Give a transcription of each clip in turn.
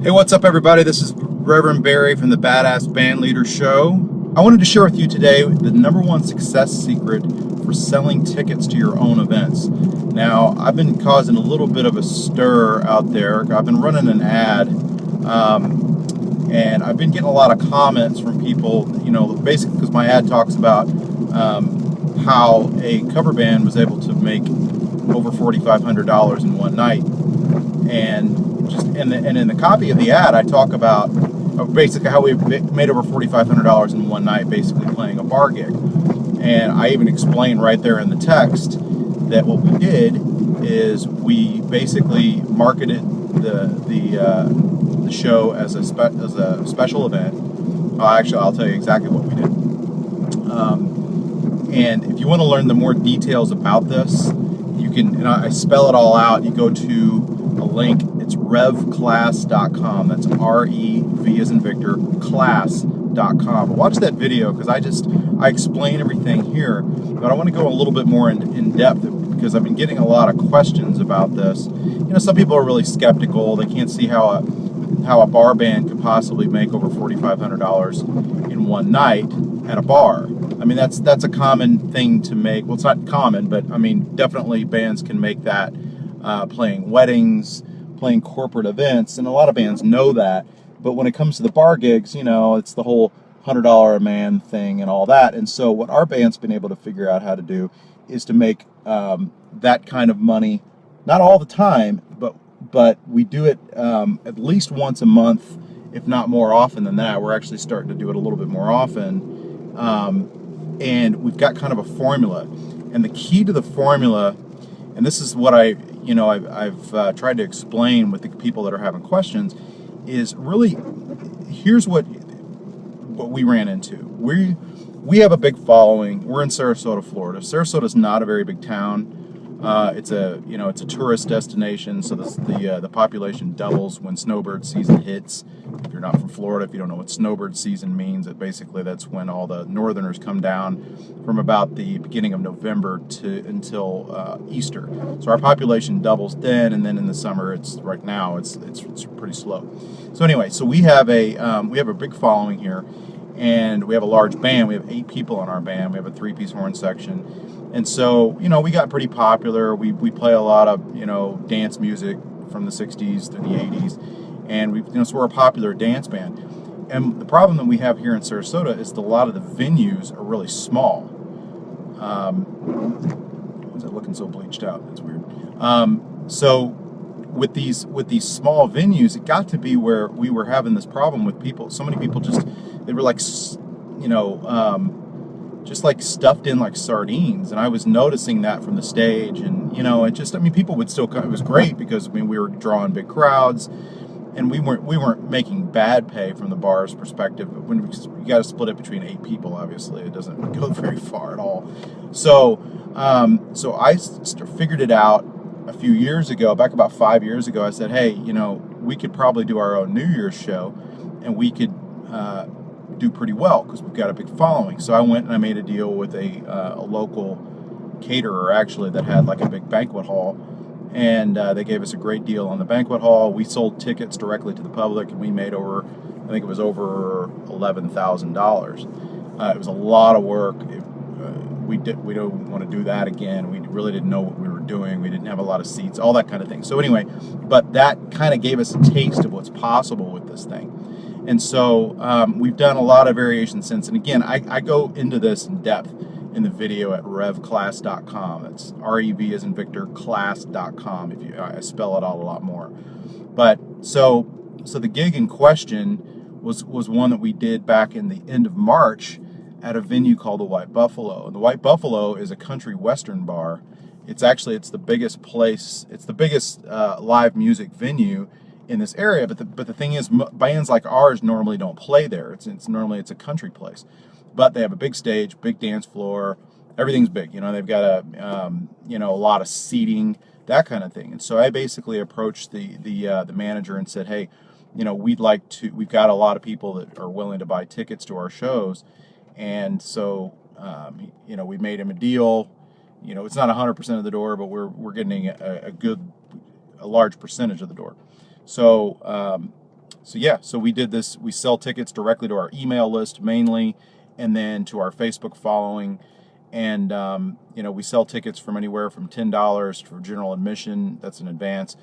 Hey, what's up, everybody? This is Reverend Barry from the Badass Band Leader Show. I wanted to share with you today the #1 success secret for selling tickets to your own events. Now, I've been causing a little bit of a stir out there. I've been running an ad, and I've been getting a lot of comments from people, basically because my ad talks about how a cover band was able to make over $4,500 in one night. And in the copy of the ad, I talk about basically how we made over $4,500 in one night, basically playing a bar gig. And I even explain right there in the text that what we did is we basically marketed the show as a special event. Actually, I'll tell you exactly what we did. And if you want to learn the more details about this, you can. And I spell it all out. You go to a link. It's revclass.com. That's REV as in Victor, class.com. Watch that video because I explain everything here, but I want to go a little bit more in depth because I've been getting a lot of questions about this. Some people are really skeptical. They can't see how a bar band could possibly make over $4,500 in one night at a bar. I mean, that's a common thing to make. Well, it's not common, but I mean, definitely bands can make that playing weddings, playing corporate events, and a lot of bands know that. But when it comes to the bar gigs, it's the whole $100 a man thing and all that. And so what our band's been able to figure out how to do is to make that kind of money, not all the time, but we do it at least once a month, if not more often than that. We're actually starting to do it a little bit more often. And we've got kind of a formula. And the key to the formula, and this is what I've tried to explain with the people that are having questions, is really, here's what we ran into. We have a big following. We're in Sarasota, Florida. Sarasota is not a very big town. It's a tourist destination, so the population doubles when snowbird season hits. If you're not from Florida, if you don't know what snowbird season means, that's when all the northerners come down from about the beginning of November until Easter. So our population doubles then, and then in the summer, it's pretty slow. So anyway, so we have a big following here, and we have a large band. We have 8 people in our band. We have a 3-piece horn section. And so, we got pretty popular. We play a lot of, dance music from the 60s through the 80s. And so we're a popular dance band. And the problem that we have here in Sarasota is that a lot of the venues are really small. Why is it looking so bleached out? That's weird. So with these small venues, it got to be where we were having this problem with people. So many people they were like, just like stuffed in like sardines, and I was noticing that from the stage, and people would still come. It was great because we were drawing big crowds, and we weren't making bad pay from the bar's perspective. When you got to split it between 8 people, obviously it doesn't go very far at all. So I figured it out a few years ago, back about 5 years ago. I said, hey, we could probably do our own New Year's show, and we could do pretty well because we've got a big following. So I went and I made a deal with a local caterer, actually, that had like a big banquet hall, and they gave us a great deal on the banquet hall. We sold tickets directly to the public, and we made over $11,000. It was a lot of work. We don't want to do that again. We really didn't know what we were doing. We didn't have a lot of seats, all that kind of thing. So anyway, but that kind of gave us a taste of what's possible with this thing. And so we've done a lot of variations since. And again, I go into this in depth in the video at revclass.com. It's REV as in Victor, class.com. I spell it out a lot more. But so the gig in question was one that we did back in the end of March at a venue called the White Buffalo. And the White Buffalo is a country western bar. It's the biggest place. It's the biggest live music venue in this area, but the thing is, bands like ours normally don't play there. It's a country place, but they have a big stage, big dance floor, everything's big. They've got a lot of seating, that kind of thing. And so I basically approached the manager and said, hey, we've got a lot of people that are willing to buy tickets to our shows, and so we made him a deal. It's not 100% of the door, but we're getting a large percentage of the door. So so we did this. We sell tickets directly to our email list mainly, and then to our Facebook following. And, we sell tickets from anywhere from $10 for general admission, that's in advance,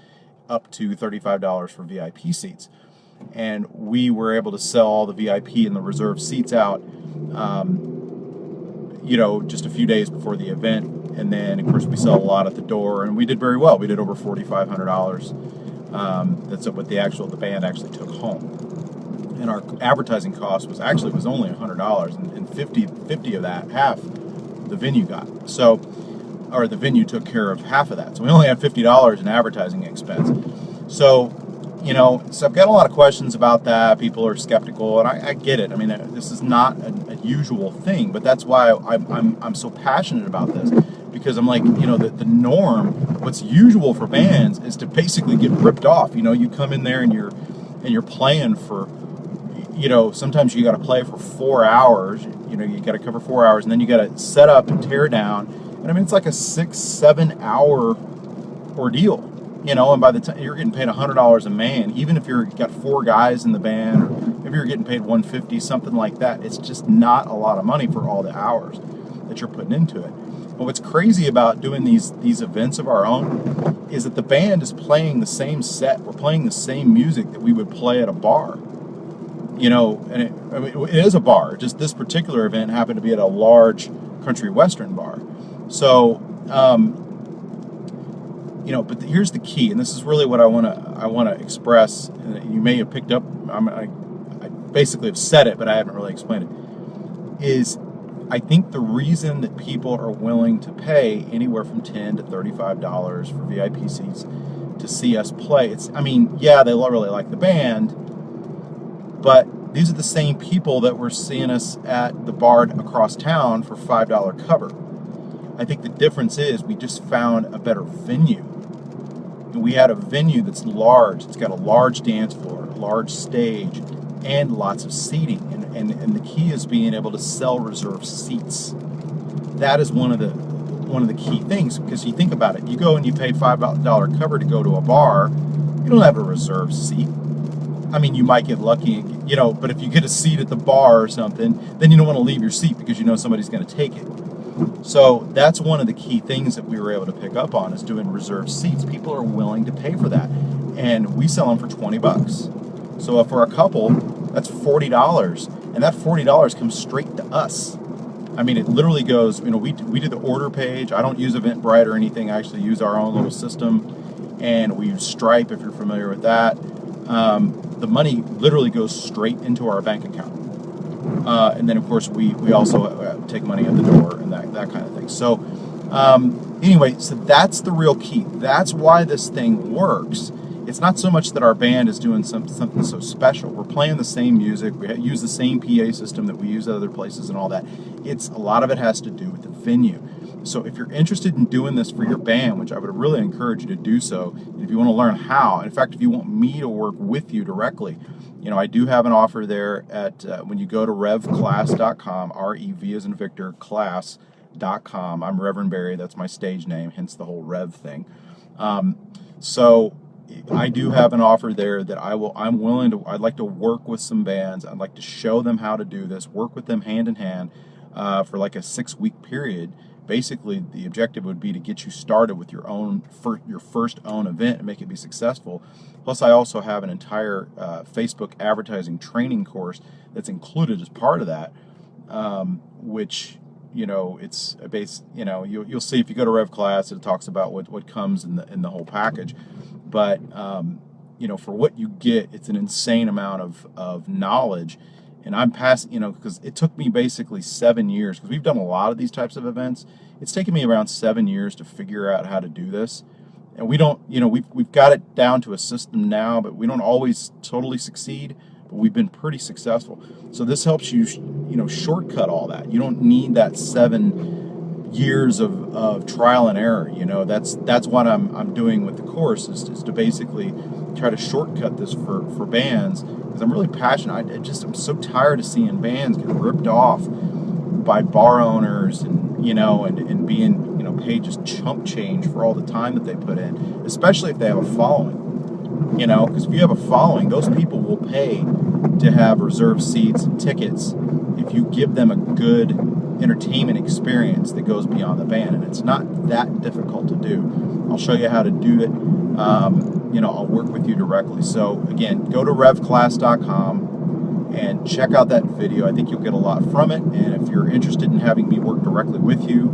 up to $35 for VIP seats. And we were able to sell all the VIP and the reserved seats out, just a few days before the event. And then, of course, we sell a lot at the door, and we did very well. We did over $4,500. That's what the band actually took home. And our advertising cost was only $100, and 50 of that, half, the venue got. Or the venue took care of half of that. So we only had $50 in advertising expense. So I've got a lot of questions about that. People are skeptical, and I get it. I mean, this is not a usual thing, but that's why I'm so passionate about this, because I'm like, the norm, what's usual for bands is to basically get ripped off. You come in there and you're playing for, sometimes you got to play for 4 hours. You got to cover 4 hours, and then you got to set up and tear down. And I mean, it's like a 6-7 hour ordeal. And by the time you're getting paid $100 a man, even if you've got 4 guys in the band, or maybe you're getting paid $150, something like that, it's just not a lot of money for all the hours that you're putting into it. But what's crazy about doing these events of our own is that the band is playing the same set. We're playing the same music that we would play at a bar. And it is a bar. Just this particular event happened to be at a large country western bar. So, but here's the key, and this is really what I want to express. And you may have picked up. I basically have said it, but I haven't really explained it. Is I think the reason that people are willing to pay anywhere from $10 to $35 for VIP seats to see us play. They really like the band, but these are the same people that were seeing us at the bar across town for $5 cover. I think the difference is we just found a better venue. We had a venue that's large. It's got a large dance floor, a large stage, and lots of seating. And the key is being able to sell reserved seats. That is one of the key things, because you think about it. You go and you pay $5 cover to go to a bar. You don't have a reserved seat. I mean, you might get lucky, but if you get a seat at the bar or something, then you don't want to leave your seat because somebody's going to take it. So that's one of the key things that we were able to pick up on, is doing reserved seats. People are willing to pay for that, and we sell them for $20. So if for a couple, that's $40, and that $40 comes straight to us. I mean, it literally goes. We do the order page. I don't use Eventbrite or anything. I actually use our own little system, and we use Stripe, if you're familiar with that. The money literally goes straight into our bank account. And then, of course, we also take money at the door and that kind of thing. So anyway, so that's the real key. That's why this thing works. It's not so much that our band is doing something so special. We're playing the same music. We use the same PA system that we use at other places and all that. A lot of it has to do with the venue. So if you're interested in doing this for your band, which I would really encourage you to do so, and if you want to learn how, in fact, if you want me to work with you directly, I do have an offer there at when you go to revclass.com, R-E-V as in Victor, class.com. I'm Reverend Barry. That's my stage name, hence the whole Rev thing. So I do have an offer there that I'd like to work with some bands. I'd like to show them how to do this, work with them hand in hand for like a 6-week period. Basically, the objective would be to get you started with your first own event and make it be successful. Plus, I also have an entire Facebook advertising training course that's included as part of that, which it's a base. You'll see if you go to Rev Class, it talks about what comes in the whole package. But for what you get, it's an insane amount of knowledge. And I'm past, because it took me basically 7 years, because we've done a lot of these types of events. It's taken me around 7 years to figure out how to do this. And we don't, we've got it down to a system now, but we don't always totally succeed, but we've been pretty successful. So this helps you, shortcut all that. You don't need that 7 years of trial and error. That's what I'm doing with the course is to basically try to shortcut this for bands, because I'm really passionate. I'm so tired of seeing bands get ripped off by bar owners and being paid just chump change for all the time that they put in, especially if they have a following. You know, because if you have a following, those people will pay to have reserved seats and tickets if you give them a good entertainment experience that goes beyond the band, and it's not that difficult to do. I'll show you how to do it. You know, I'll work with you directly. So again, go to revclass.com and check out that video. I think you'll get a lot from it, and if you're interested in having me work directly with you,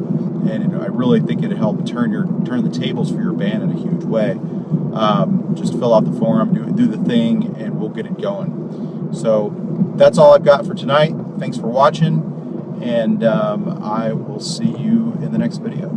and I really think it'll help turn the tables for your band in a huge way. Just fill out the form, do the thing, and we'll get it going. So that's all I've got for tonight. Thanks for watching, and I will see you in the next video.